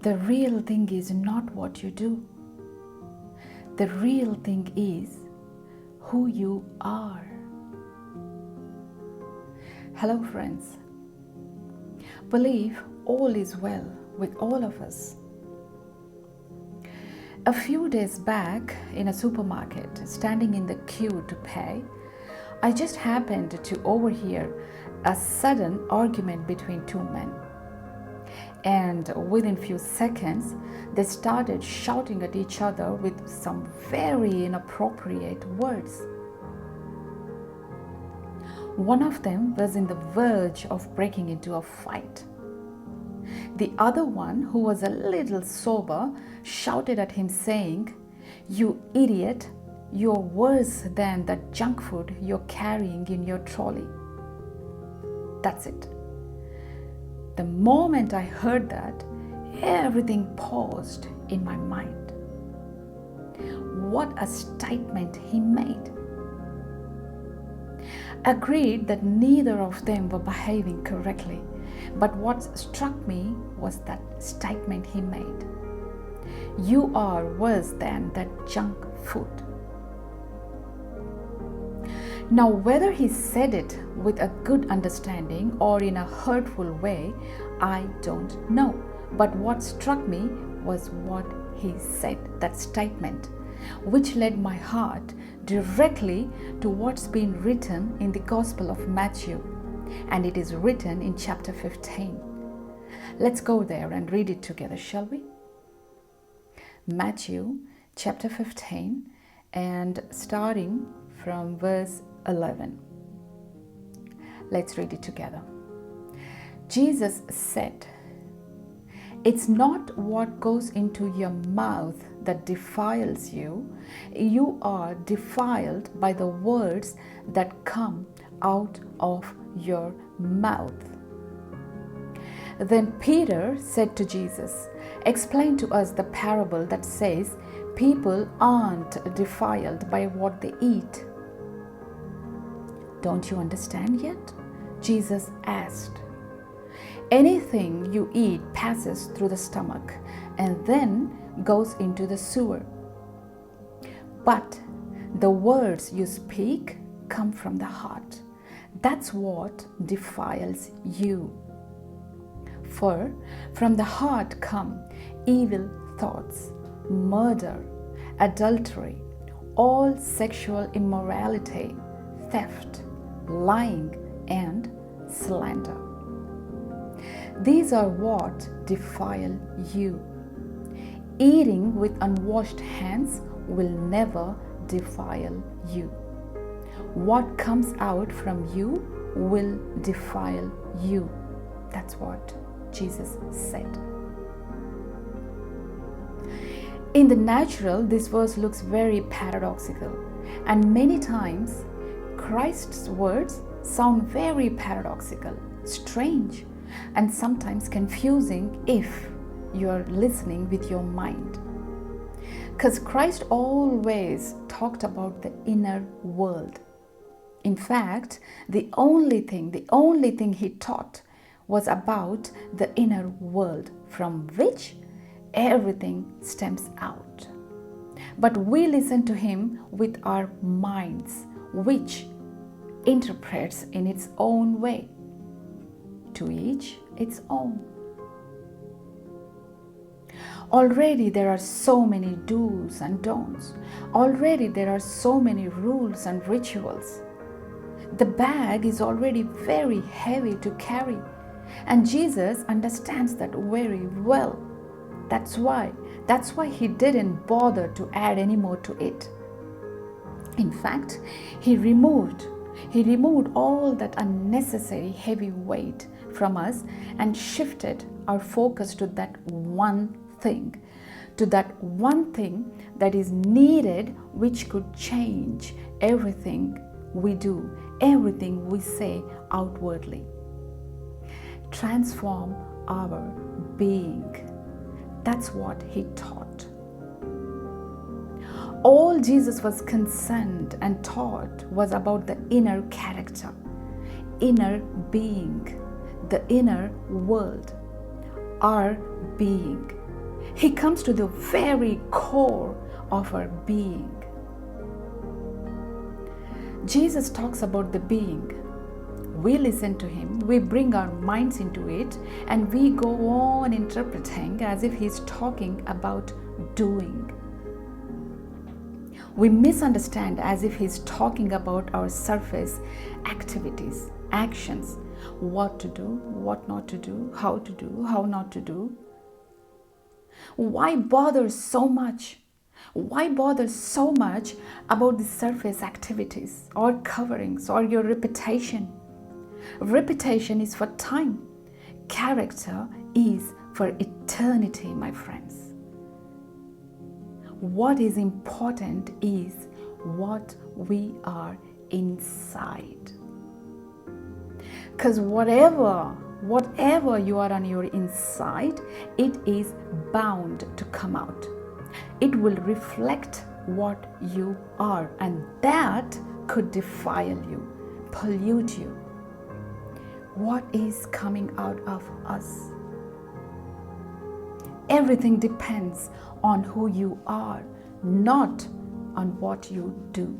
The real thing is not what you do. The real thing is who you are. Hello friends. Believe all is well with all of us. A few days back in a supermarket, standing in the queue to pay, I just happened to overhear a sudden argument between two men. And within few seconds, they started shouting at each other with some very inappropriate words. One of them was in the verge of breaking into a fight. The other one, who was a little sober, shouted at him saying, "You idiot, you're worse than that junk food you're carrying in your trolley." That's it. The moment I heard that, everything paused in my mind. What a statement he made. Agreed that neither of them were behaving correctly, but what struck me was that statement he made. You are worse than that junk food. Now, whether he said it with a good understanding or in a hurtful way, I don't know. But what struck me was what he said, that statement, which led my heart directly to what's been written in the Gospel of Matthew. And it is written in chapter 15. Let's go there and read it together, shall we? Matthew chapter 15, and starting from verse 11. Let's read it together. Jesus said, "It's not what goes into your mouth that defiles you. You are defiled by the words that come out of your mouth." Then Peter said to Jesus, "Explain to us the parable that says people aren't defiled by what they eat." "Don't you understand yet?" Jesus asked. "Anything you eat passes through the stomach and then goes into the sewer. But the words you speak come from the heart. That's what defiles you. For from the heart come evil thoughts, murder, adultery, all sexual immorality, theft, lying, and slander. These are what defile you. Eating with unwashed hands will never defile you. What comes out from you will defile you." That's what Jesus said. In the natural, this verse looks very paradoxical, and many times Christ's words sound very paradoxical, strange, and sometimes confusing if you're listening with your mind. Because Christ always talked about the inner world. In fact, the only thing he taught was about the inner world from which everything stems out. But we listen to him with our minds, which interprets in its own way. To each its own. Already there are so many do's and don'ts. Already there are so many rules and rituals. The bag is already very heavy to carry, and Jesus understands that very well. That's why he didn't bother to add any more to it. In fact, he removed all that unnecessary heavy weight from us and shifted our focus to that one thing that is needed, which could change everything we do, everything we say outwardly. Transform our being. That's what he taught. All Jesus was concerned and taught was about the inner character, inner being, the inner world, our being. He comes to the very core of our being. Jesus talks about the being. We listen to him, we bring our minds into it, and we go on interpreting as if he's talking about doing. We misunderstand as if he's talking about our surface activities, actions, what to do, what not to do, how not to do. Why bother so much? Why bother so much about the surface activities or coverings or your reputation? Reputation is for time. Character is for eternity, my friends. What is important is what we are inside. Because whatever you are on your inside, it is bound to come out. It will reflect what you are, and that could defile you, pollute you. What is coming out of us? Everything depends on who you are, not on what you do.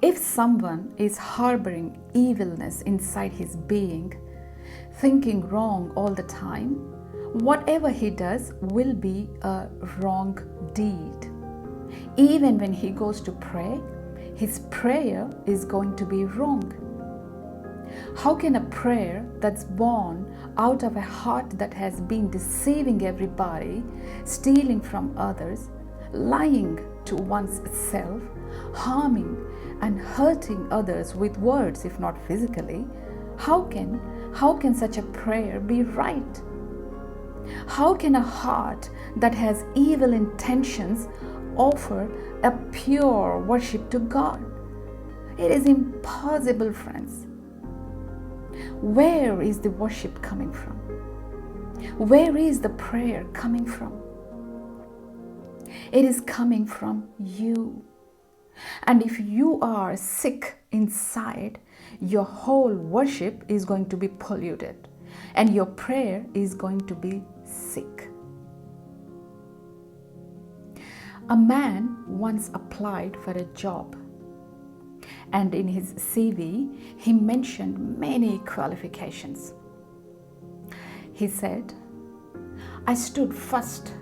If someone is harboring evilness inside his being, thinking wrong all the time, whatever he does will be a wrong deed. Even when he goes to pray, his prayer is going to be wrong. How can a prayer that's born out of a heart that has been deceiving everybody, stealing from others, lying to one's self, harming and hurting others with words, if not physically, how can such a prayer be right? How can a heart that has evil intentions offer a pure worship to God? It is impossible, friends. Where is the worship coming from? Where is the prayer coming from? It is coming from you. And if you are sick inside, your whole worship is going to be polluted, and your prayer is going to be sick. A man once applied for a job, and in his CV, he mentioned many qualifications. He said, I stood first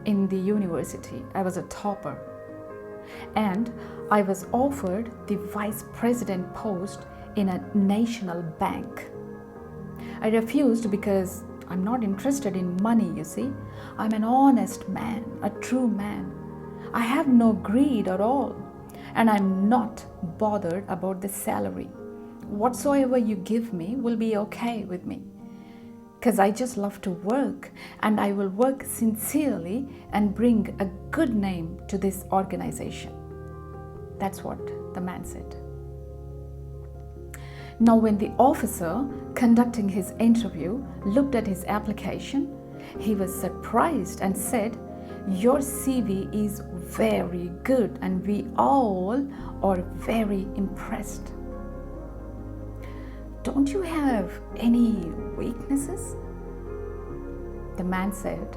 in the university. I was a topper. And I was offered the vice president post in a national bank. I refused because I'm not interested in money, you see. I'm an honest man, a true man. I have no greed at all, and I'm not bothered about the salary. Whatsoever you give me will be okay with me, because I just love to work, and I will work sincerely and bring a good name to this organization. That's what the man said. Now, when the officer conducting his interview looked at his application, he was surprised and said, your CV is very good and we all are very impressed. Don't you have any weaknesses? The man said,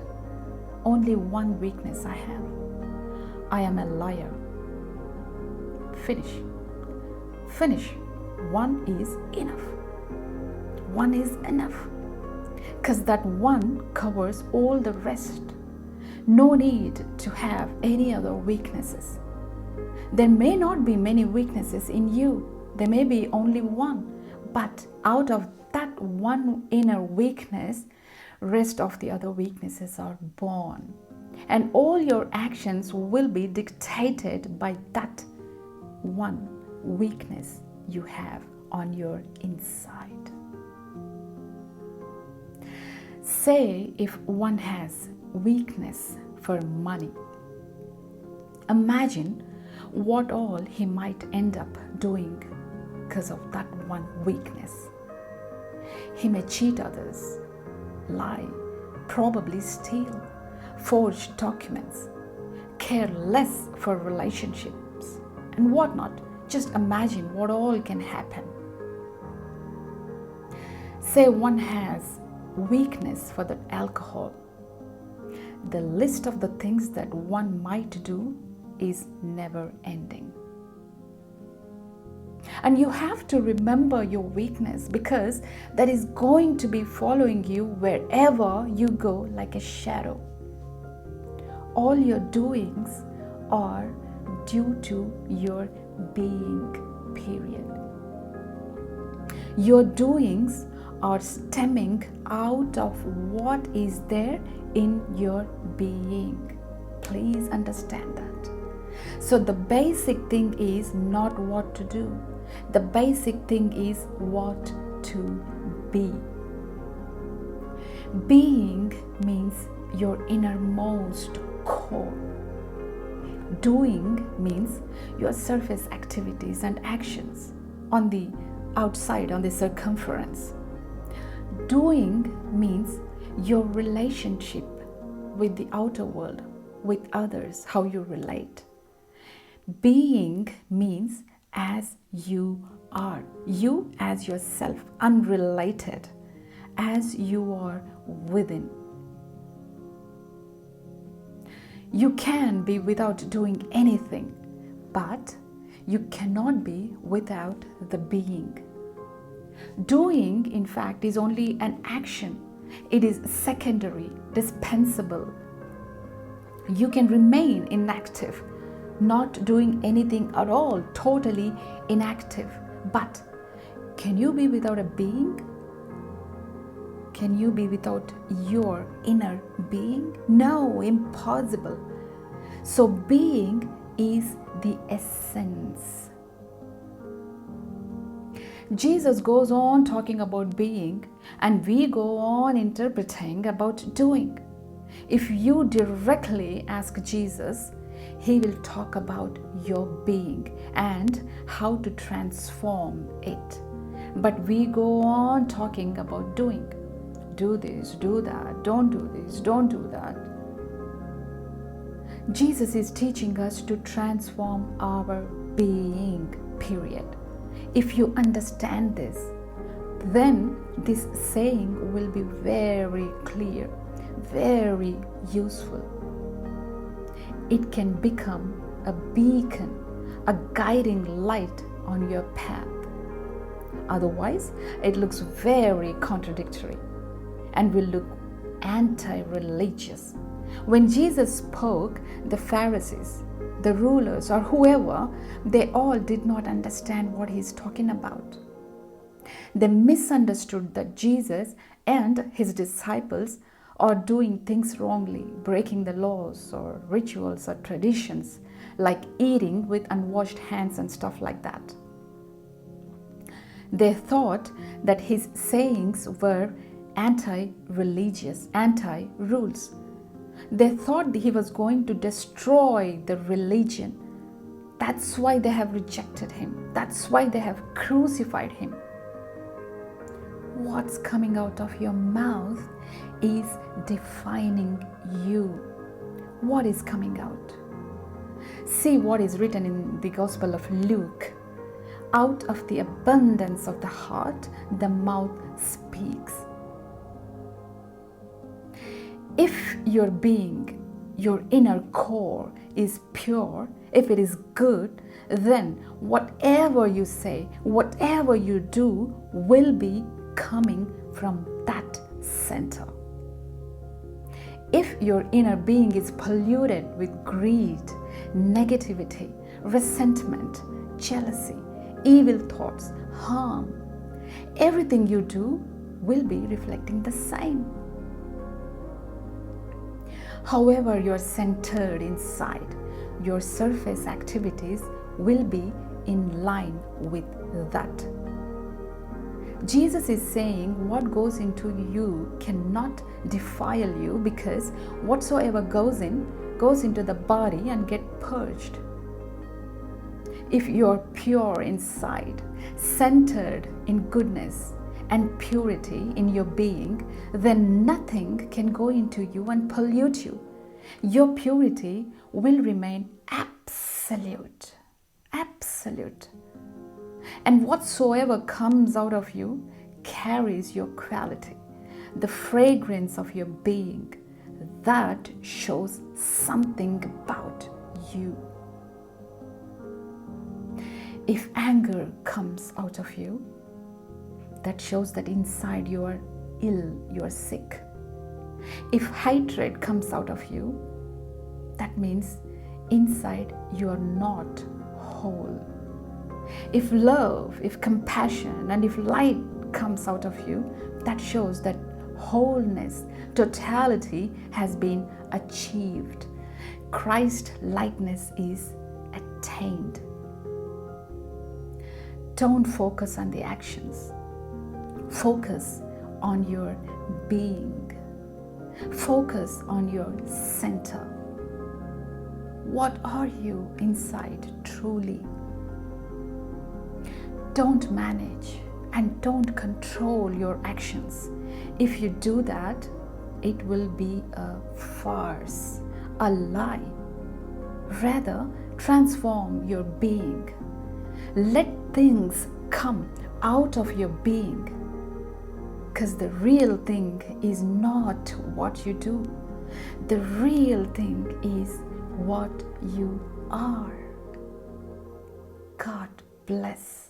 only one weakness I have. I am a liar. Finish. One is enough. One is enough. Because that one covers all the rest. No need to have any other weaknesses. There may not be many weaknesses in you. There may be only one. But out of that one inner weakness, rest of the other weaknesses are born. And all your actions will be dictated by that one weakness you have on your inside. Say if one has weakness for money, imagine what all he might end up doing because of that one weakness. He may cheat others, lie, probably steal, forge documents, care less for relationships, and whatnot. Just imagine what all can happen. Say one has weakness for the alcohol. The list of the things that one might do is never ending. And you have to remember your weakness, because that is going to be following you wherever you go like a shadow. All your doings are due to your being, period. Your doings are stemming out of what is there in your being. Please understand that. So the basic thing is not what to do. The basic thing is what to be. Being means your innermost core. Doing means your surface activities and actions on the outside, on the circumference. Doing means your relationship with the outer world, with others, how you relate. Being means as you are, you as yourself, unrelated, as you are within. You can be without doing anything, but you cannot be without the being. Doing, in fact, is only an action. It is secondary, dispensable. You can remain inactive, not doing anything at all, totally inactive. But can you be without a being? Can you be without your inner being? No, impossible. So being is the essence. Jesus goes on talking about being, and we go on interpreting about doing. If you directly ask Jesus, he will talk about your being and how to transform it. But we go on talking about doing. Do this, do that, don't do this, don't do that. Jesus is teaching us to transform our being, period. If you understand this, then this saying will be very clear, very useful. It can become a beacon, a guiding light on your path. Otherwise, it looks very contradictory and will look anti-religious. When Jesus spoke, the Pharisees, the rulers, or whoever, they all did not understand what he's talking about. They misunderstood that Jesus and his disciples are doing things wrongly, breaking the laws or rituals or traditions, like eating with unwashed hands and stuff like that. They thought that his sayings were anti-religious, anti-rules. They thought he was going to destroy the religion. That's why they have rejected him. That's why they have crucified him. What's coming out of your mouth is defining you. What is coming out? See what is written in the Gospel of Luke. Out of the abundance of the heart, the mouth speaks. If your being, your inner core is pure, if it is good, then whatever you say, whatever you do will be coming from that center. If your inner being is polluted with greed, negativity, resentment, jealousy, evil thoughts, harm, everything you do will be reflecting the same. However, you're centered inside, your surface activities will be in line with that. Jesus is saying what goes into you cannot defile you, because whatsoever goes into the body and get purged. If you're pure inside, centered in goodness and purity in your being, then nothing can go into you and pollute you. Your purity will remain absolute. Absolute. And whatsoever comes out of you carries your quality. the fragrance of your being, that shows something about you. If anger comes out of you, that shows that inside you are ill, you are sick. If hatred comes out of you, that means inside you are not whole. If love, if compassion, and if light comes out of you, that shows that wholeness, totality has been achieved. Christ likeness is attained. Don't focus on the actions. Focus on your being. Focus on your center. What are you inside truly? Don't manage and don't control your actions. If you do that, it will be a farce, a lie. Rather, transform your being. Let things come out of your being. Because the real thing is not what you do. The real thing is what you are. God bless.